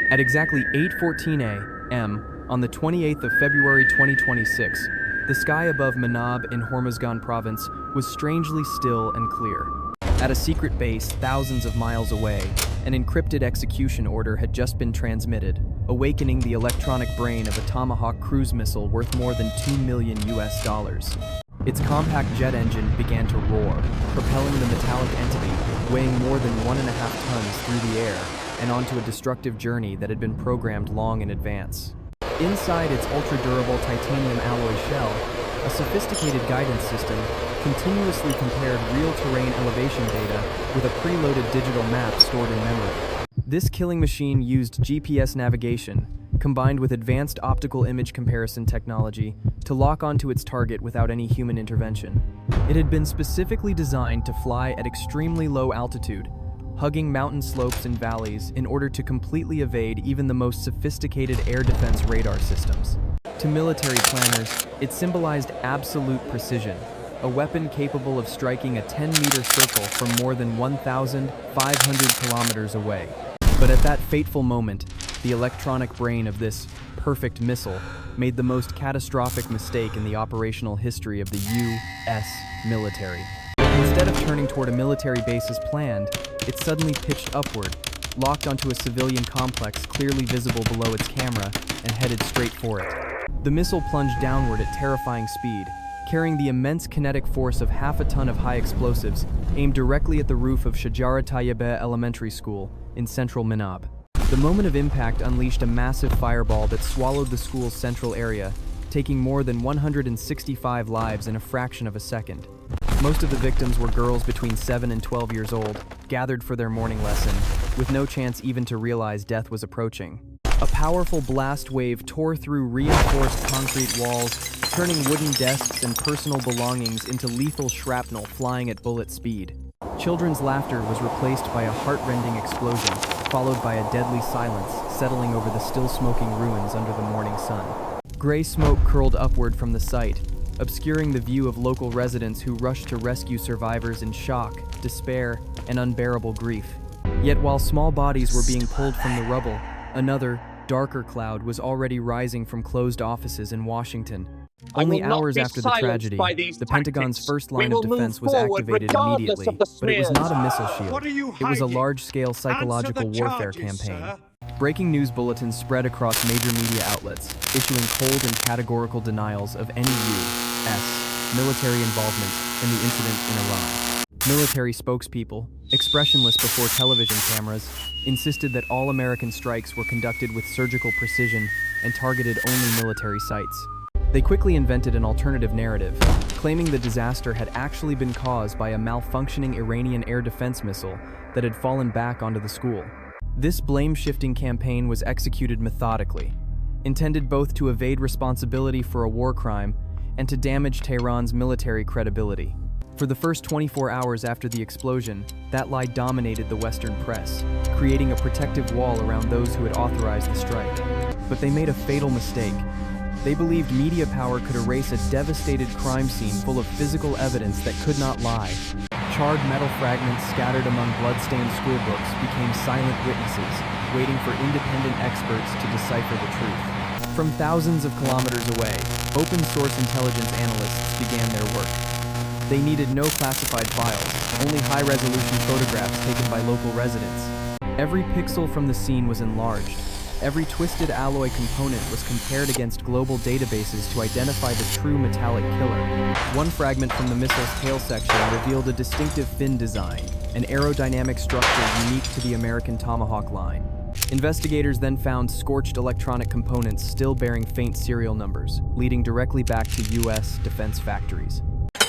At exactly 8:14 a.m. on the 28th of February 2026, the sky above Minab in Hormozgan province was strangely still and clear. At a secret base thousands of miles away, an encrypted execution order had just been transmitted, awakening the electronic brain of a Tomahawk cruise missile worth more than $2 million. Its compact jet engine began to roar, propelling the metallic entity, weighing more than 1.5 tons through the air and onto a destructive journey that had been programmed long in advance. Inside its ultra-durable titanium alloy shell, a sophisticated guidance system continuously compared real terrain elevation data with a preloaded digital map stored in memory. This killing machine used GPS navigation, combined with advanced optical image comparison technology, to lock onto its target without any human intervention. It had been specifically designed to fly at extremely low altitude, hugging mountain slopes and valleys in order to completely evade even the most sophisticated air defense radar systems. To military planners, it symbolized absolute precision, a weapon capable of striking a 10-meter circle from more than 1,500 kilometers away. But at that fateful moment, the electronic brain of this perfect missile made the most catastrophic mistake in the operational history of the U.S. military. Instead of turning toward a military base as planned, it suddenly pitched upward, locked onto a civilian complex clearly visible below its camera, and headed straight for it. The missile plunged downward at terrifying speed, carrying the immense kinetic force of half a ton of high explosives aimed directly at the roof of Shajara Tayyibeh Elementary School in central Minab. The moment of impact unleashed a massive fireball that swallowed the school's central area, taking more than 165 lives in a fraction of a second. Most of the victims were girls between 7 and 12 years old, gathered for their morning lesson, with no chance even to realize death was approaching. A powerful blast wave tore through reinforced concrete walls, turning wooden desks and personal belongings into lethal shrapnel flying at bullet speed. Children's laughter was replaced by a heart-rending explosion, followed by a deadly silence settling over the still-smoking ruins under the morning sun. Gray smoke curled upward from the site, obscuring the view of local residents who rushed to rescue survivors in shock, despair, and unbearable grief. Yet while small bodies were being pulled from the rubble, another, darker cloud was already rising from closed offices in Washington. Only hours after the tragedy, the Pentagon's first line of defense was activated immediately, but it was not a missile shield. It was a large-scale psychological warfare campaign. Breaking news bulletins spread across major media outlets, issuing cold and categorical denials of any U.S. military involvement in the incident in Iran. Military spokespeople, expressionless before television cameras, insisted that all American strikes were conducted with surgical precision and targeted only military sites. They quickly invented an alternative narrative, claiming the disaster had actually been caused by a malfunctioning Iranian air defense missile that had fallen back onto the school. This blame-shifting campaign was executed methodically, intended both to evade responsibility for a war crime and to damage Tehran's military credibility. For the first 24 hours after the explosion, that lie dominated the Western press, creating a protective wall around those who had authorized the strike. But they made a fatal mistake. They believed media power could erase a devastated crime scene full of physical evidence that could not lie. Charred metal fragments scattered among blood-stained schoolbooks became silent witnesses, waiting for independent experts to decipher the truth. From thousands of kilometers away, open-source intelligence analysts began their work. They needed no classified files, only high-resolution photographs taken by local residents. Every pixel from the scene was enlarged. Every twisted alloy component was compared against global databases to identify the true metallic killer. One fragment from the missile's tail section revealed a distinctive fin design, an aerodynamic structure unique to the American Tomahawk line. Investigators then found scorched electronic components still bearing faint serial numbers, leading directly back to U.S. defense factories.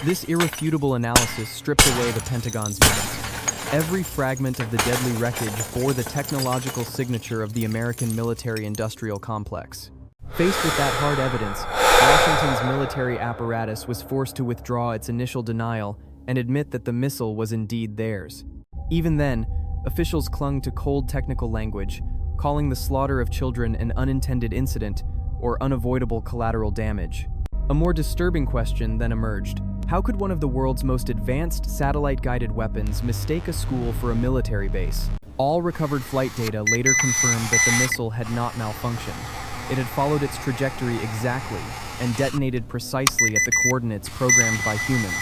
This irrefutable analysis stripped away the Pentagon's myths. Every fragment of the deadly wreckage bore the technological signature of the American military-industrial complex. Faced with that hard evidence, Washington's military apparatus was forced to withdraw its initial denial and admit that the missile was indeed theirs. Even then, officials clung to cold technical language, calling the slaughter of children an unintended incident or unavoidable collateral damage. A more disturbing question then emerged. How could one of the world's most advanced satellite-guided weapons mistake a school for a military base? All recovered flight data later confirmed that the missile had not malfunctioned. It had followed its trajectory exactly and detonated precisely at the coordinates programmed by humans.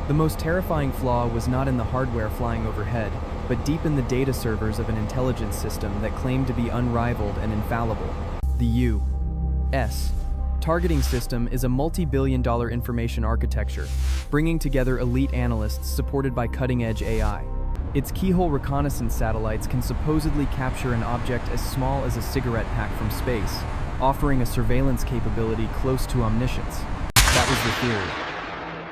The most terrifying flaw was not in the hardware flying overhead, but deep in the data servers of an intelligence system that claimed to be unrivaled and infallible. The U.S. targeting system is a multi-billion-dollar information architecture, bringing together elite analysts supported by cutting-edge AI. Its keyhole reconnaissance satellites can supposedly capture an object as small as a cigarette pack from space, offering a surveillance capability close to omniscience. That was the theory.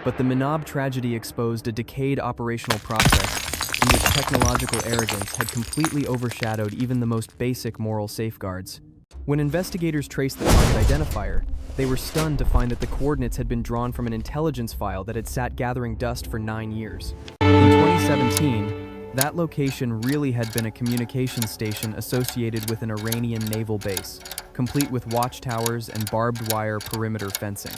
But the Minab tragedy exposed a decayed operational process in which technological arrogance had completely overshadowed even the most basic moral safeguards. When investigators traced the target identifier, they were stunned to find that the coordinates had been drawn from an intelligence file that had sat gathering dust for 9 years. In 2017, that location really had been a communications station associated with an Iranian naval base, complete with watchtowers and barbed wire perimeter fencing.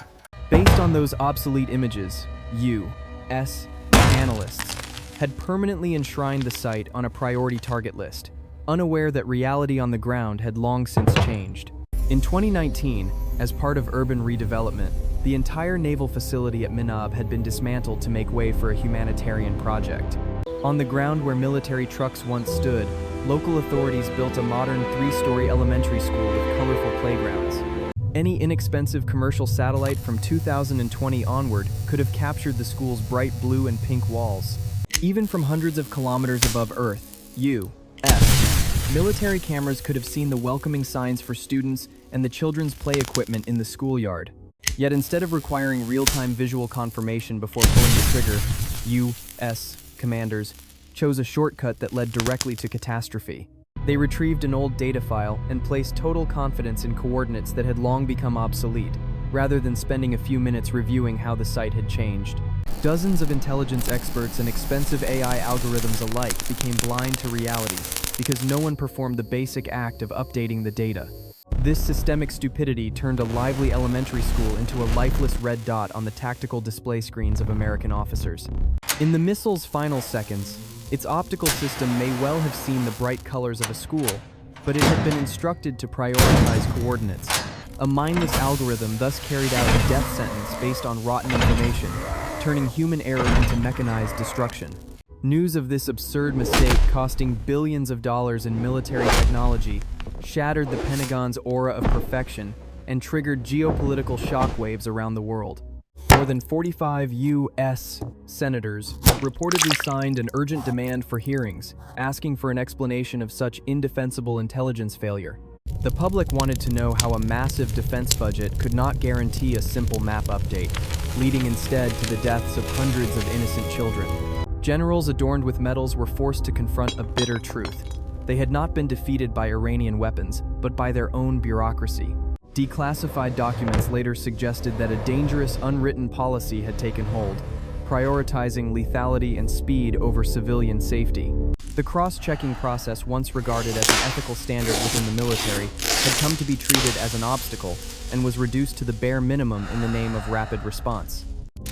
Based on those obsolete images, U.S. analysts had permanently enshrined the site on a priority target list, unaware that reality on the ground had long since changed. In 2019, as part of urban redevelopment, the entire naval facility at Minab had been dismantled to make way for a humanitarian project. On the ground where military trucks once stood, local authorities built a modern 3-story elementary school with colorful playgrounds. Any inexpensive commercial satellite from 2020 onward could have captured the school's bright blue and pink walls. Even from hundreds of kilometers above Earth, U.S. military cameras could have seen the welcoming signs for students and the children's play equipment in the schoolyard. Yet instead of requiring real-time visual confirmation before pulling the trigger, U.S. commanders chose a shortcut that led directly to catastrophe. They retrieved an old data file and placed total confidence in coordinates that had long become obsolete, rather than spending a few minutes reviewing how the site had changed. Dozens of intelligence experts and expensive AI algorithms alike became blind to reality because no one performed the basic act of updating the data. This systemic stupidity turned a lively elementary school into a lifeless red dot on the tactical display screens of American officers. In the missile's final seconds, its optical system may well have seen the bright colors of a school, but it had been instructed to prioritize coordinates. A mindless algorithm thus carried out a death sentence based on rotten information, turning human error into mechanized destruction. News of this absurd mistake costing billions of dollars in military technology shattered the Pentagon's aura of perfection and triggered geopolitical shockwaves around the world. More than 45 U.S. senators reportedly signed an urgent demand for hearings, asking for an explanation of such indefensible intelligence failure. The public wanted to know how a massive defense budget could not guarantee a simple map update, leading instead to the deaths of hundreds of innocent children. Generals adorned with medals were forced to confront a bitter truth. They had not been defeated by Iranian weapons, but by their own bureaucracy. Declassified documents later suggested that a dangerous, unwritten policy had taken hold, prioritizing lethality and speed over civilian safety. The cross-checking process, once regarded as an ethical standard within the military, had come to be treated as an obstacle and was reduced to the bare minimum in the name of rapid response.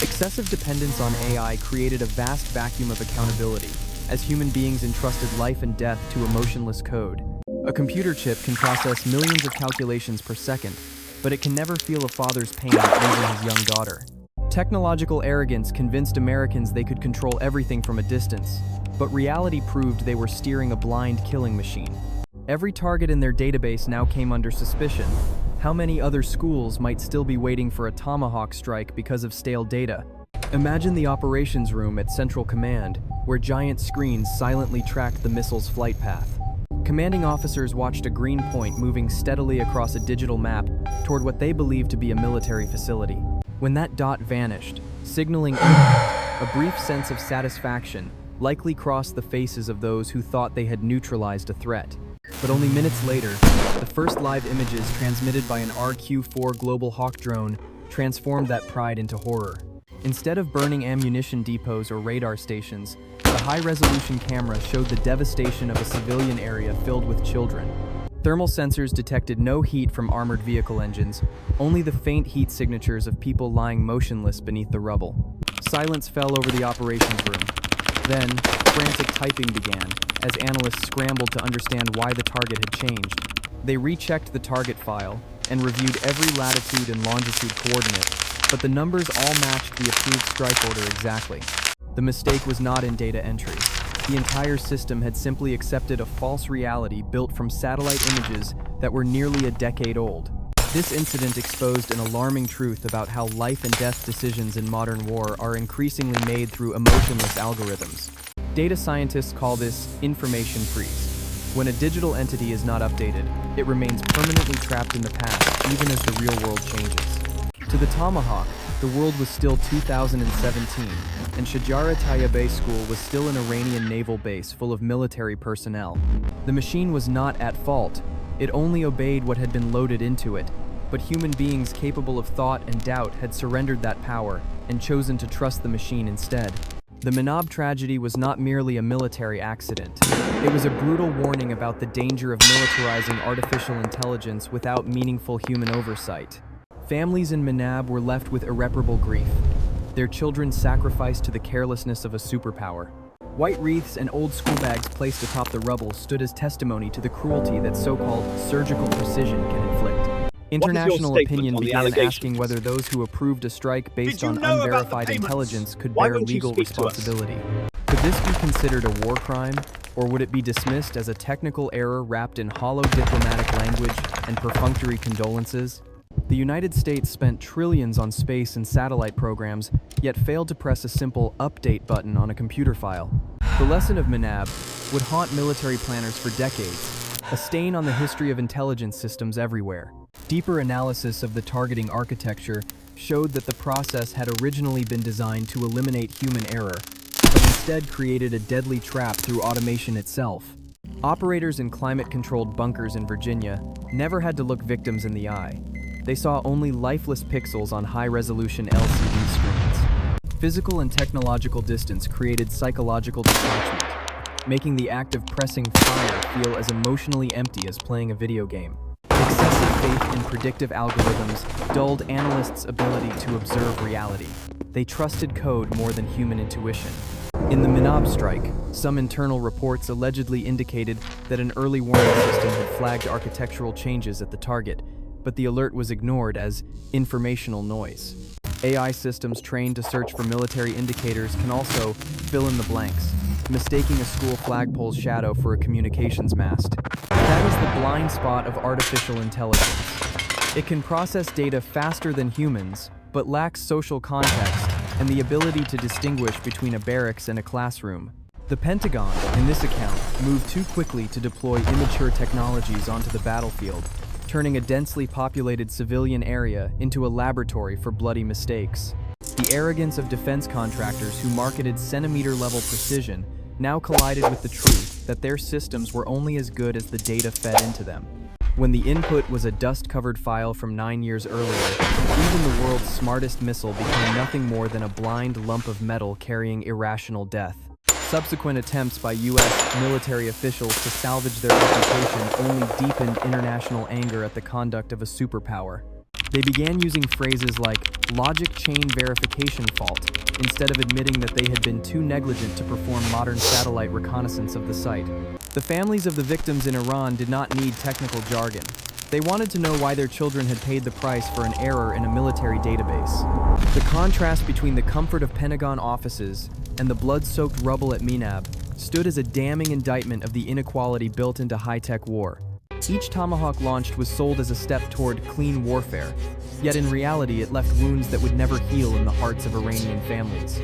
Excessive dependence on AI created a vast vacuum of accountability, as human beings entrusted life and death to emotionless code. A computer chip can process millions of calculations per second, but it can never feel a father's pain at losing his young daughter. Technological arrogance convinced Americans they could control everything from a distance, but reality proved they were steering a blind killing machine. Every target in their database now came under suspicion. How many other schools might still be waiting for a Tomahawk strike because of stale data? Imagine the operations room at Central Command, where giant screens silently tracked the missile's flight path. Commanding officers watched a green point moving steadily across a digital map toward what they believed to be a military facility. When that dot vanished, signaling impact, a brief sense of satisfaction likely crossed the faces of those who thought they had neutralized a threat. But only minutes later, the first live images transmitted by an RQ-4 Global Hawk drone transformed that pride into horror. Instead of burning ammunition depots or radar stations, the high-resolution camera showed the devastation of a civilian area filled with children. Thermal sensors detected no heat from armored vehicle engines, only the faint heat signatures of people lying motionless beneath the rubble. Silence fell over the operations room. Then, Frantic typing began, as analysts scrambled to understand why the target had changed. They rechecked the target file and reviewed every latitude and longitude coordinate, but the numbers all matched the approved strike order exactly. The mistake was not in data entry. The entire system had simply accepted a false reality built from satellite images that were nearly a decade old. This incident exposed an alarming truth about how life and death decisions in modern war are increasingly made through emotionless algorithms. Data scientists call this information freeze. When a digital entity is not updated, it remains permanently trapped in the past, even as the real world changes. To the Tomahawk, the world was still 2017, and Shajara Tayyibeh School was still an Iranian naval base full of military personnel. The machine was not at fault. It only obeyed what had been loaded into it, but human beings capable of thought and doubt had surrendered that power and chosen to trust the machine instead. The Minab tragedy was not merely a military accident. It was a brutal warning about the danger of militarizing artificial intelligence without meaningful human oversight. Families in Minab were left with irreparable grief, their children sacrificed to the carelessness of a superpower. White wreaths and old school bags placed atop the rubble stood as testimony to the cruelty that so-called surgical precision can inflict. International opinion began asking whether those who approved a strike based on unverified intelligence could bear legal responsibility. Could this be considered a war crime, or would it be dismissed as a technical error wrapped in hollow diplomatic language and perfunctory condolences? The United States spent trillions on space and satellite programs, yet failed to press a simple update button on a computer file. The lesson of Minab would haunt military planners for decades, a stain on the history of intelligence systems everywhere. Deeper analysis of the targeting architecture showed that the process had originally been designed to eliminate human error, but instead created a deadly trap through automation itself. Operators in climate-controlled bunkers in Virginia never had to look victims in the eye. They saw only lifeless pixels on high-resolution LCD screens. Physical and technological distance created psychological detachment, making the act of pressing fire feel as emotionally empty as playing a video game. Excessive faith in predictive algorithms dulled analysts' ability to observe reality. They trusted code more than human intuition. In the Minab strike, some internal reports allegedly indicated that an early warning system had flagged architectural changes at the target, but the alert was ignored as informational noise. AI systems trained to search for military indicators can also fill in the blanks, mistaking a school flagpole's shadow for a communications mast. That is the blind spot of artificial intelligence. It can process data faster than humans, but lacks social context and the ability to distinguish between a barracks and a classroom. The Pentagon, in this account, moved too quickly to deploy immature technologies onto the battlefield, turning a densely populated civilian area into a laboratory for bloody mistakes. The arrogance of defense contractors who marketed centimeter-level precision now collided with the truth that their systems were only as good as the data fed into them. When the input was a dust-covered file from 9 years earlier, even the world's smartest missile became nothing more than a blind lump of metal carrying irrational death. Subsequent attempts by U.S. military officials to salvage their reputation only deepened international anger at the conduct of a superpower. They began using phrases like logic chain verification fault instead of admitting that they had been too negligent to perform modern satellite reconnaissance of the site. The families of the victims in Iran did not need technical jargon. They wanted to know why their children had paid the price for an error in a military database. The contrast between the comfort of Pentagon offices and the blood-soaked rubble at Minab stood as a damning indictment of the inequality built into high-tech war. Each Tomahawk launched was sold as a step toward clean warfare, yet in reality it left wounds that would never heal in the hearts of Iranian families.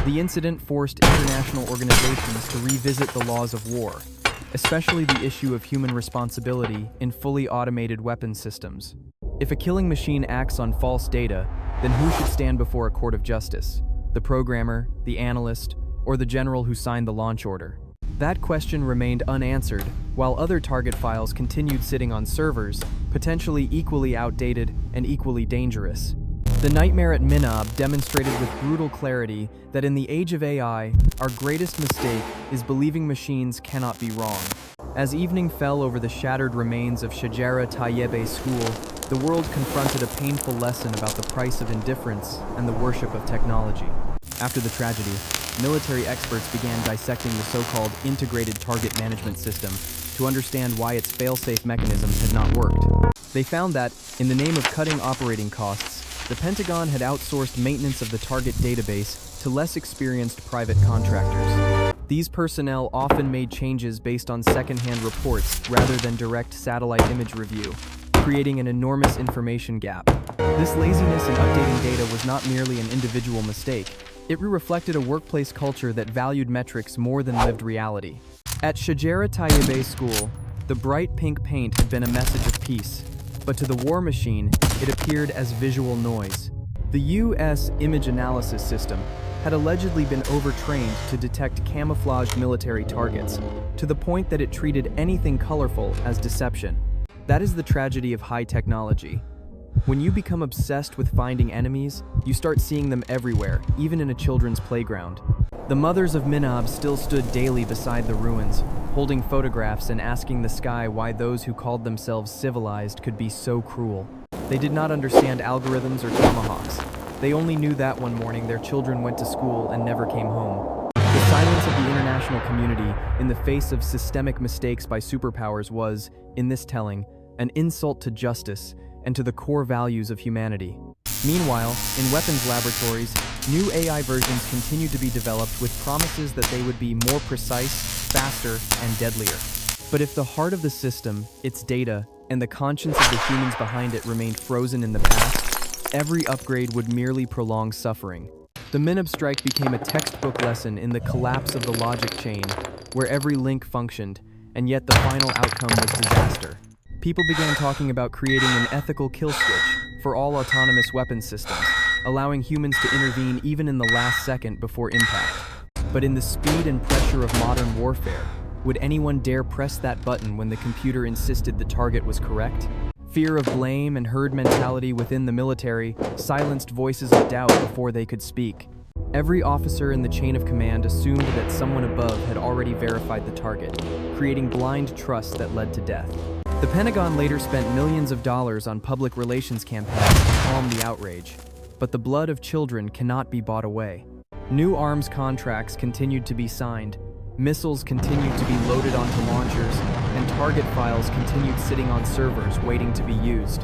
The incident forced international organizations to revisit the laws of war, especially the issue of human responsibility in fully automated weapon systems. If a killing machine acts on false data, then who should stand before a court of justice? The programmer, the analyst, or the general who signed the launch order? That question remained unanswered, while other target files continued sitting on servers, potentially equally outdated and equally dangerous. The nightmare at Minab demonstrated with brutal clarity that in the age of AI, our greatest mistake is believing machines cannot be wrong. As evening fell over the shattered remains of Shajara Tayyibeh School, the world confronted a painful lesson about the price of indifference and the worship of technology. After the tragedy, military experts began dissecting the so-called integrated target management system to understand why its fail-safe mechanisms had not worked. They found that, in the name of cutting operating costs, the Pentagon had outsourced maintenance of the target database to less experienced private contractors. These personnel often made changes based on second-hand reports rather than direct satellite image review, creating an enormous information gap. This laziness in updating data was not merely an individual mistake. It reflected a workplace culture that valued metrics more than lived reality. At Shajara Tayyibeh School, the bright pink paint had been a message of peace, but to the war machine, it appeared as visual noise. The U.S. image analysis system had allegedly been overtrained to detect camouflaged military targets, to the point that it treated anything colorful as deception. That is the tragedy of high technology. When you become obsessed with finding enemies, you start seeing them everywhere, even in a children's playground. The mothers of Minab still stood daily beside the ruins, holding photographs and asking the sky why those who called themselves civilized could be so cruel. They did not understand algorithms or tomahawks. They only knew that one morning their children went to school and never came home. The silence of the international community in the face of systemic mistakes by superpowers was, in this telling, an insult to justice and to the core values of humanity. Meanwhile, in weapons laboratories, new AI versions continued to be developed with promises that they would be more precise, faster, and deadlier. But if the heart of the system, its data, and the conscience of the humans behind it remained frozen in the past, every upgrade would merely prolong suffering. The Minab strike became a textbook lesson in the collapse of the logic chain, where every link functioned, and yet the final outcome was disaster. People began talking about creating an ethical kill switch for all autonomous weapon systems, allowing humans to intervene even in the last second before impact. But in the speed and pressure of modern warfare, would anyone dare press that button when the computer insisted the target was correct? Fear of blame and herd mentality within the military silenced voices of doubt before they could speak. Every officer in the chain of command assumed that someone above had already verified the target, creating blind trust that led to death. The Pentagon later spent millions of dollars on public relations campaigns to calm the outrage, but the blood of children cannot be bought away. New arms contracts continued to be signed, missiles continued to be loaded onto launchers, and target files continued sitting on servers waiting to be used.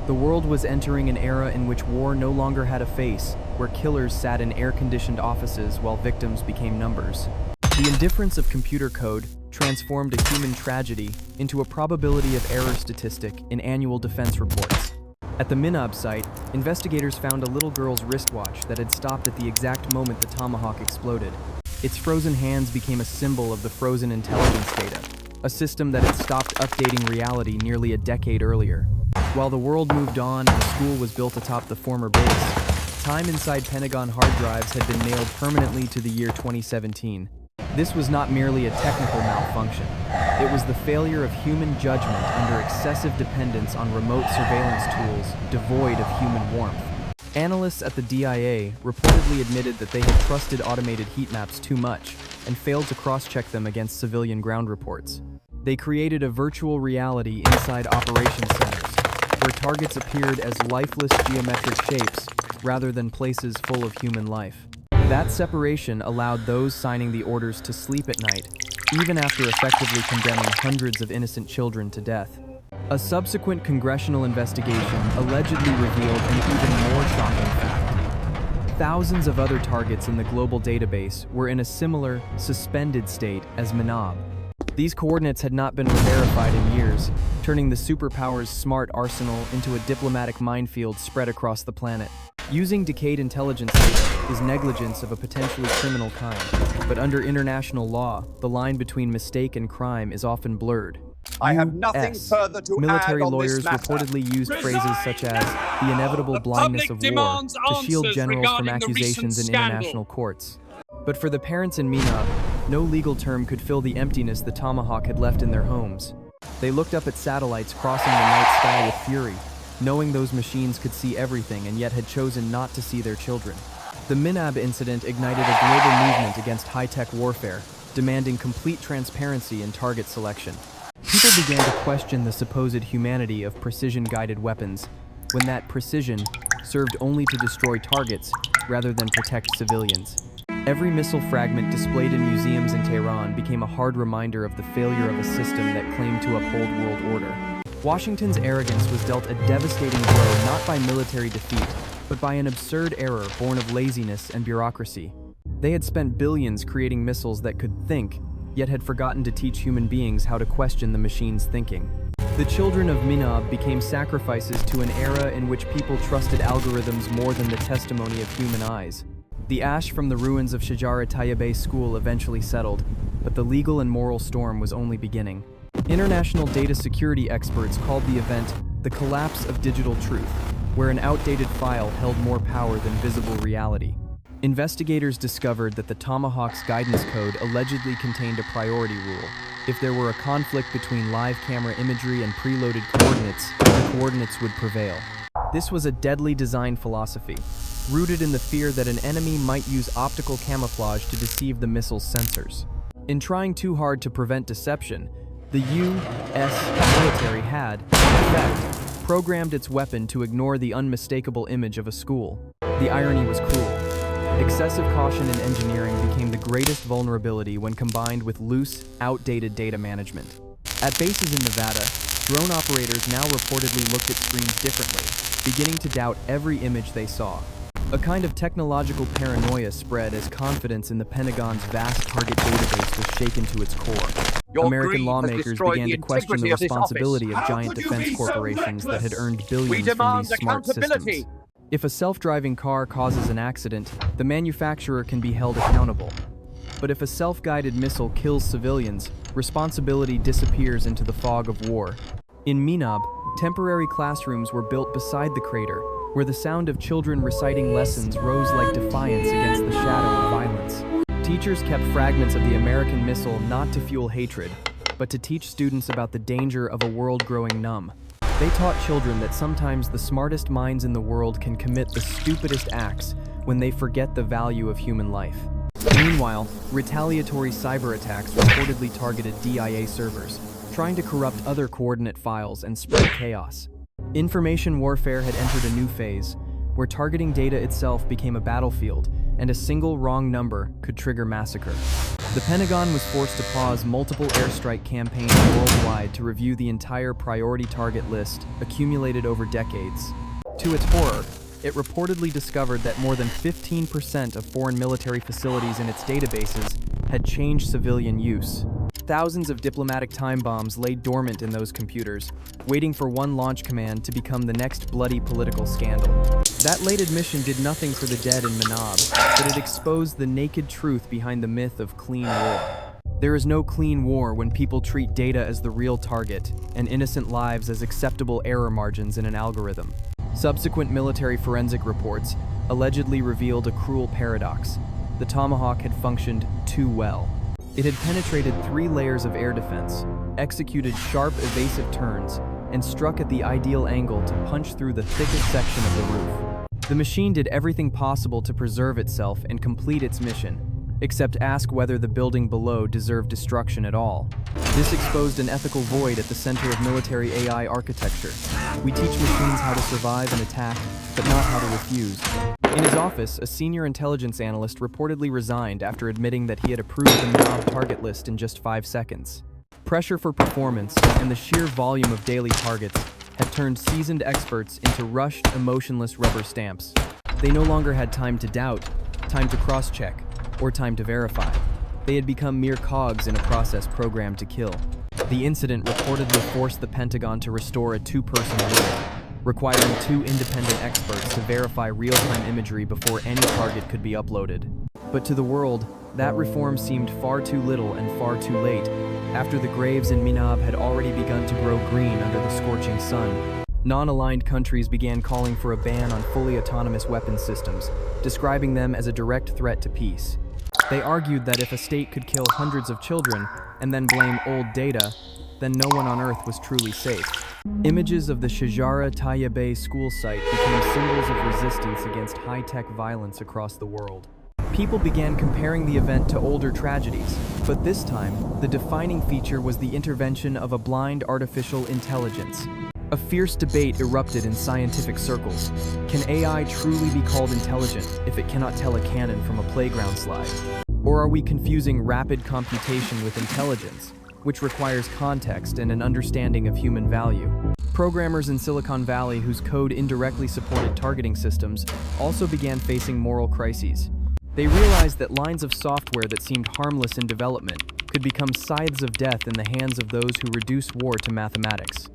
The world was entering an era in which war no longer had a face, where killers sat in air-conditioned offices while victims became numbers. The indifference of computer code transformed a human tragedy into a probability of error statistic in annual defense reports. At the Minab site, investigators found a little girl's wristwatch that had stopped at the exact moment the Tomahawk exploded. Its frozen hands became a symbol of the frozen intelligence data, a system that had stopped updating reality nearly a decade earlier. While the world moved on and a school was built atop the former base, time inside Pentagon hard drives had been nailed permanently to the year 2017. This was not merely a technical malfunction. It was the failure of human judgment under excessive dependence on remote surveillance tools devoid of human warmth. Analysts at the DIA reportedly admitted that they had trusted automated heat maps too much and failed to cross-check them against civilian ground reports. They created a virtual reality inside operations centers, where targets appeared as lifeless geometric shapes rather than places full of human life. That separation allowed those signing the orders to sleep at night, even after effectively condemning hundreds of innocent children to death. A subsequent congressional investigation allegedly revealed an even more shocking fact. Thousands of other targets in the global database were in a similar, suspended state as Minab. These coordinates had not been verified in years, turning the superpower's smart arsenal into a diplomatic minefield spread across the planet. Using decayed intelligence data is negligence of a potentially criminal kind, but under international law, the line between mistake and crime is often blurred. I have nothing further to Military add on lawyers this matter. reportedly used phrases such as the inevitable blindness of war to shield generals from accusations in international courts. But for the parents in Minab, no legal term could fill the emptiness the Tomahawk had left in their homes. They looked up at satellites crossing the night sky with fury, knowing those machines could see everything and yet had chosen not to see their children. The Minab incident ignited a global movement against high-tech warfare, demanding complete transparency in target selection. People began to question the supposed humanity of precision-guided weapons, when that precision served only to destroy targets rather than protect civilians. Every missile fragment displayed in museums in Tehran became a hard reminder of the failure of a system that claimed to uphold world order. Washington's arrogance was dealt a devastating blow not by military defeat, but by an absurd error born of laziness and bureaucracy. They had spent billions creating missiles that could think, yet had forgotten to teach human beings how to question the machine's thinking. The children of Minab became sacrifices to an era in which people trusted algorithms more than the testimony of human eyes. The ash from the ruins of Shajara Tayyibeh School eventually settled, but the legal and moral storm was only beginning. International data security experts called the event the collapse of digital truth, where an outdated file held more power than visible reality. Investigators discovered that the Tomahawk's guidance code allegedly contained a priority rule. If there were a conflict between live camera imagery and preloaded coordinates, the coordinates would prevail. This was a deadly design philosophy, rooted in the fear that an enemy might use optical camouflage to deceive the missile's sensors. In trying too hard to prevent deception, the U.S. military had, in effect, programmed its weapon to ignore the unmistakable image of a school. The irony was cruel. Excessive caution in engineering became the greatest vulnerability when combined with loose, outdated data management. At bases in Nevada, drone operators now reportedly looked at screens differently, beginning to doubt every image they saw. A kind of technological paranoia spread as confidence in the Pentagon's vast target database was shaken to its core. American lawmakers began to question the responsibility of giant defense corporations that had earned billions from these smart systems. If a self-driving car causes an accident, the manufacturer can be held accountable. But if a self-guided missile kills civilians, responsibility disappears into the fog of war. In Minab, temporary classrooms were built beside the crater, where the sound of children reciting lessons rose like defiance against the shadow of violence. Teachers kept fragments of the American missile not to fuel hatred, but to teach students about the danger of a world growing numb. They taught children that sometimes the smartest minds in the world can commit the stupidest acts when they forget the value of human life. Meanwhile, retaliatory cyber attacks reportedly targeted DIA servers, trying to corrupt other coordinate files and spread chaos. Information warfare had entered a new phase, where targeting data itself became a battlefield, and a single wrong number could trigger massacre. The Pentagon was forced to pause multiple airstrike campaigns worldwide to review the entire priority target list accumulated over decades. To its horror, it reportedly discovered that more than 15% of foreign military facilities in its databases had changed civilian use. Thousands of diplomatic time bombs lay dormant in those computers, waiting for one launch command to become the next bloody political scandal. That late admission did nothing for the dead in Minab, but it exposed the naked truth behind the myth of clean war. There is no clean war when people treat data as the real target and innocent lives as acceptable error margins in an algorithm. Subsequent military forensic reports allegedly revealed a cruel paradox. The Tomahawk had functioned too well. It had penetrated 3 layers of air defense, executed sharp, evasive turns, and struck at the ideal angle to punch through the thickest section of the roof. The machine did everything possible to preserve itself and complete its mission, except ask whether the building below deserved destruction at all. This exposed an ethical void at the center of military AI architecture. We teach machines how to survive and attack, but not how to refuse. In his office, a senior intelligence analyst reportedly resigned after admitting that he had approved the Minab target list in just 5 seconds. Pressure for performance and the sheer volume of daily targets had turned seasoned experts into rushed, emotionless rubber stamps. They no longer had time to doubt, time to cross-check, or time to verify. They had become mere cogs in a process programmed to kill. The incident reportedly forced the Pentagon to restore a 2-person unit, requiring 2 independent experts to verify real-time imagery before any target could be uploaded. But to the world, that reform seemed far too little and far too late, after the graves in Minab had already begun to grow green under the scorching sun. Non-aligned countries began calling for a ban on fully autonomous weapons systems, describing them as a direct threat to peace. They argued that if a state could kill hundreds of children and then blame old data, then no one on Earth was truly safe. Images of the Shajara Tayyibeh school site became symbols of resistance against high-tech violence across the world. People began comparing the event to older tragedies, but this time, the defining feature was the intervention of a blind artificial intelligence. A fierce debate erupted in scientific circles. Can AI truly be called intelligent if it cannot tell a cannon from a playground slide? Or are we confusing rapid computation with intelligence, which requires context and an understanding of human value? Programmers in Silicon Valley whose code indirectly supported targeting systems also began facing moral crises. They realized that lines of software that seemed harmless in development could become scythes of death in the hands of those who reduce war to mathematics.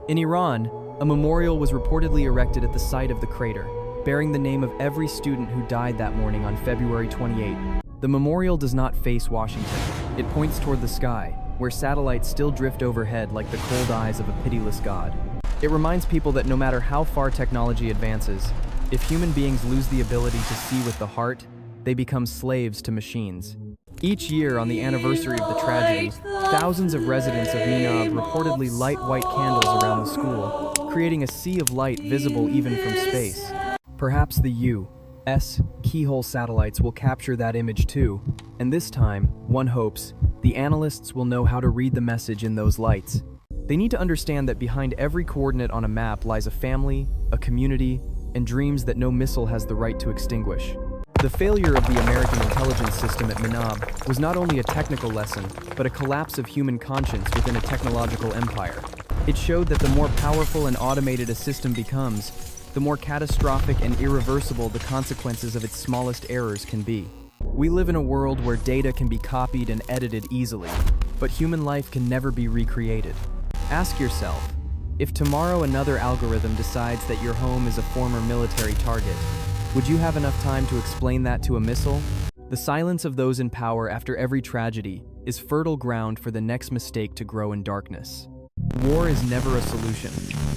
In Iran, a memorial was reportedly erected at the site of the crater, bearing the name of every student who died that morning on February 28. The memorial does not face Washington. It points toward the sky, where satellites still drift overhead like the cold eyes of a pitiless god. It reminds people that no matter how far technology advances, if human beings lose the ability to see with the heart, they become slaves to machines. Each year, on the anniversary of the tragedy, thousands of residents of Minab reportedly light white candles around the school, creating a sea of light visible even from space. Perhaps the U.S. keyhole satellites will capture that image too, and this time, one hopes, the analysts will know how to read the message in those lights. They need to understand that behind every coordinate on a map lies a family, a community, and dreams that no missile has the right to extinguish. The failure of the American intelligence system at Minab was not only a technical lesson, but a collapse of human conscience within a technological empire. It showed that the more powerful and automated a system becomes, the more catastrophic and irreversible the consequences of its smallest errors can be. We live in a world where data can be copied and edited easily, but human life can never be recreated. Ask yourself, if tomorrow another algorithm decides that your home is a former military target, would you have enough time to explain that to a missile? The silence of those in power after every tragedy is fertile ground for the next mistake to grow in darkness. War is never a solution,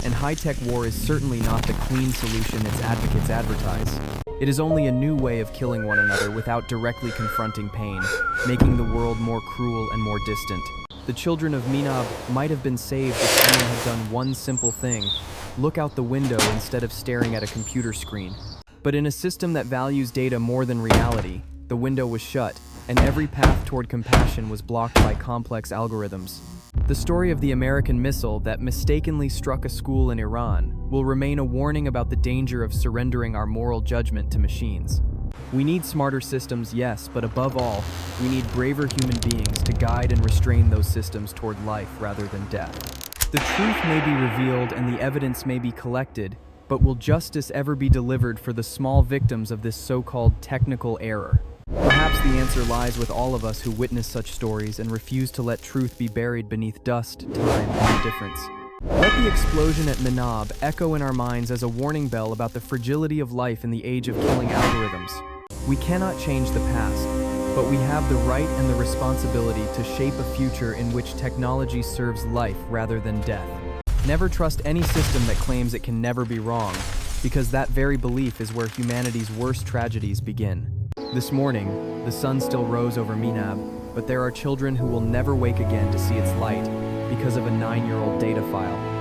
and high-tech war is certainly not the clean solution its advocates advertise. It is only a new way of killing one another without directly confronting pain, making the world more cruel and more distant. The children of Minab might have been saved if someone had done one simple thing: look out the window instead of staring at a computer screen. But in a system that values data more than reality, the window was shut, and every path toward compassion was blocked by complex algorithms. The story of the American missile that mistakenly struck a school in Iran will remain a warning about the danger of surrendering our moral judgment to machines. We need smarter systems, yes, but above all, we need braver human beings to guide and restrain those systems toward life rather than death. The truth may be revealed and the evidence may be collected, but will justice ever be delivered for the small victims of this so-called technical error? Perhaps the answer lies with all of us who witness such stories and refuse to let truth be buried beneath dust, time, and indifference. Let the explosion at Minab echo in our minds as a warning bell about the fragility of life in the age of killing algorithms. We cannot change the past, but we have the right and the responsibility to shape a future in which technology serves life rather than death. Never trust any system that claims it can never be wrong, because that very belief is where humanity's worst tragedies begin. This morning, the sun still rose over Minab, but there are children who will never wake again to see its light because of a 9-year-old data file.